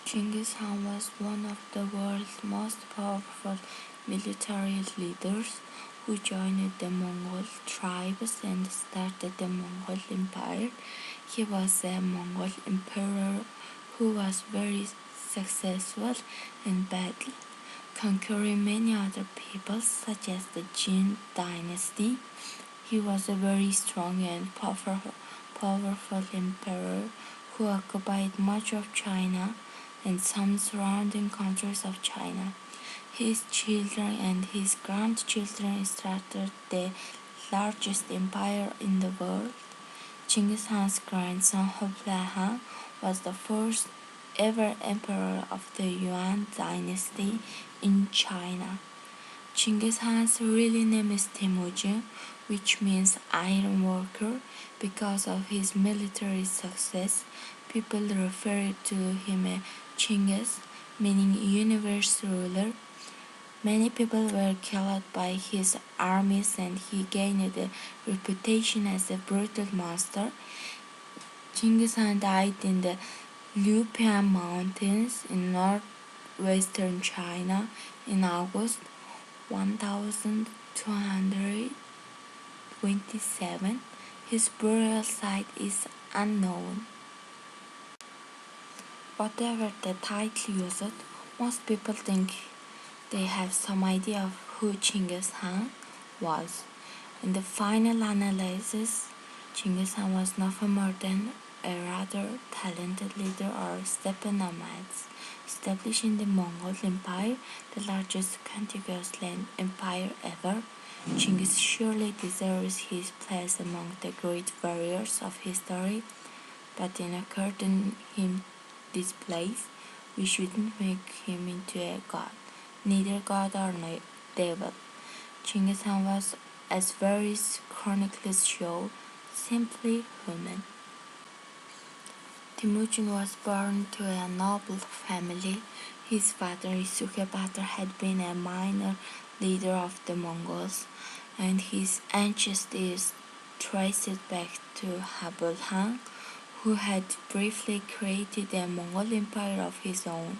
Genghis Khan was one of the world's most powerful military leaders who joined the Mongol tribes and started the Mongol Empire. He was a Mongol emperor who was very successful in battle, conquering many other peoples such as the Jin dynasty. He was a very strong and powerful emperor who occupied much of China and some surrounding countries of China. His children and his grandchildren started the largest empire in the world. Genghis Khan's grandson Hubla Khan was the first ever emperor of the Yuan dynasty in China. Genghis Khan's real name is Temujin, which means iron worker. Because of his military success, people refer to him as Chinggis, meaning universe ruler. Many people were killed by his armies and he gained a reputation as a brutal monster. Genghis Khan died in the Lupian Mountains in northwestern China in August 1227. His burial site is unknown. Whatever the title used, most people think they have some idea of who Genghis Khan was. In the final analysis, Genghis Khan was nothing more than a rather talented leader or steppe nomads, establishing the Mongol Empire, the largest contiguous land empire ever. Genghis surely deserves his place among the great warriors of history, but in according him this place, we shouldn't make him into a god, neither god or devil. Genghis Khan was, as various chronicles show, simply human. Temujin was born to a noble family. His father Isukebadar had been a minor leader of the Mongols, and his ancestry is traced back to Habul Khan, who had briefly created a Mongol empire of his own.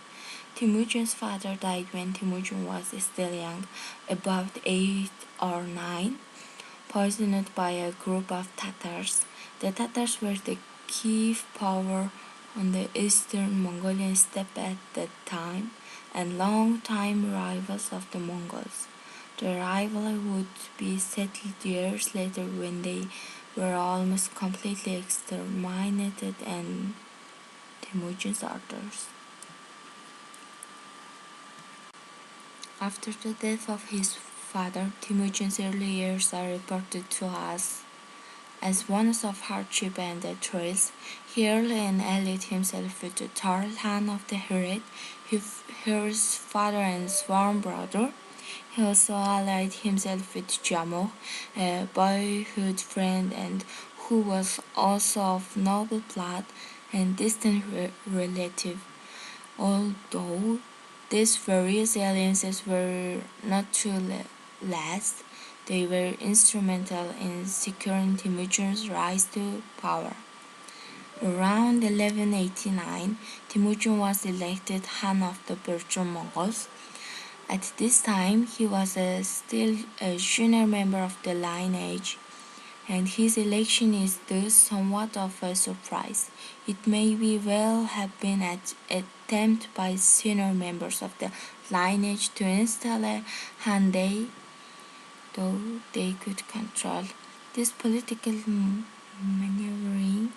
Temujin's father died when Temujin was still young, about 8 or 9, poisoned by a group of Tatars. The Tatars were the key power on the eastern Mongolian steppe at that time and long-time rivals of the Mongols. The rivalry would be settled years later when they were almost completely exterminated and Temujin's orders. After the death of his father, Temujin's early years are reported to us as ones of hardship and trials. He early allied himself with the Tarl-Han of the Herat, his father and sworn brother. He also allied himself with Jammu, a boyhood friend and who was also of noble blood and distant relative. Although these various alliances were not to last, they were instrumental in securing Temujin's rise to power. Around 1189, Temujin was elected Khan of the Burchun Mongols. At this time, he was still a junior member of the lineage, and his election is thus somewhat of a surprise. It may well have been an attempt by senior members of the lineage to install a Han though they could control. This political maneuvering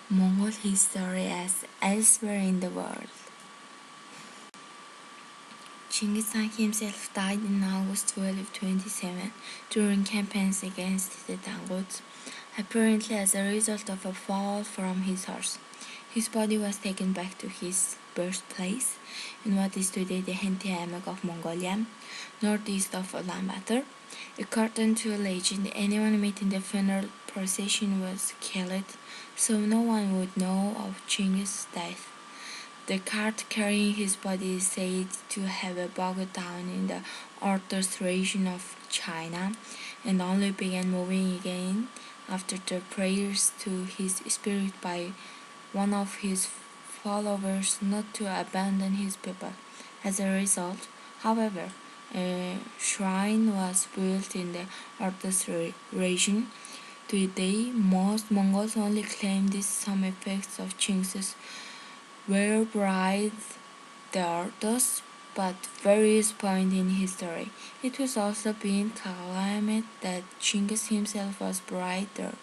Mongol history as elsewhere in the world. Genghis Khan himself died in August 1227 during campaigns against the Tanguts, apparently as a result of a fall from his horse. His body was taken back to his birthplace in what is today the Hentiamek of Mongolia, northeast of Ulaanbaatar. According to legend, anyone meeting the funeral procession was killed, so no one would know of Genghis' death. The cart carrying his body is said to have bogged down in the Ordos region of China and only began moving again after the prayers to his spirit by one of his followers not to abandon his people. As a result, however, a shrine was built in the Ardas region. Today, most Mongols only claim this. Some effects of Chinggis were buried there, thus, but various point in history. It was also been claimed that Chinggis himself was buried there.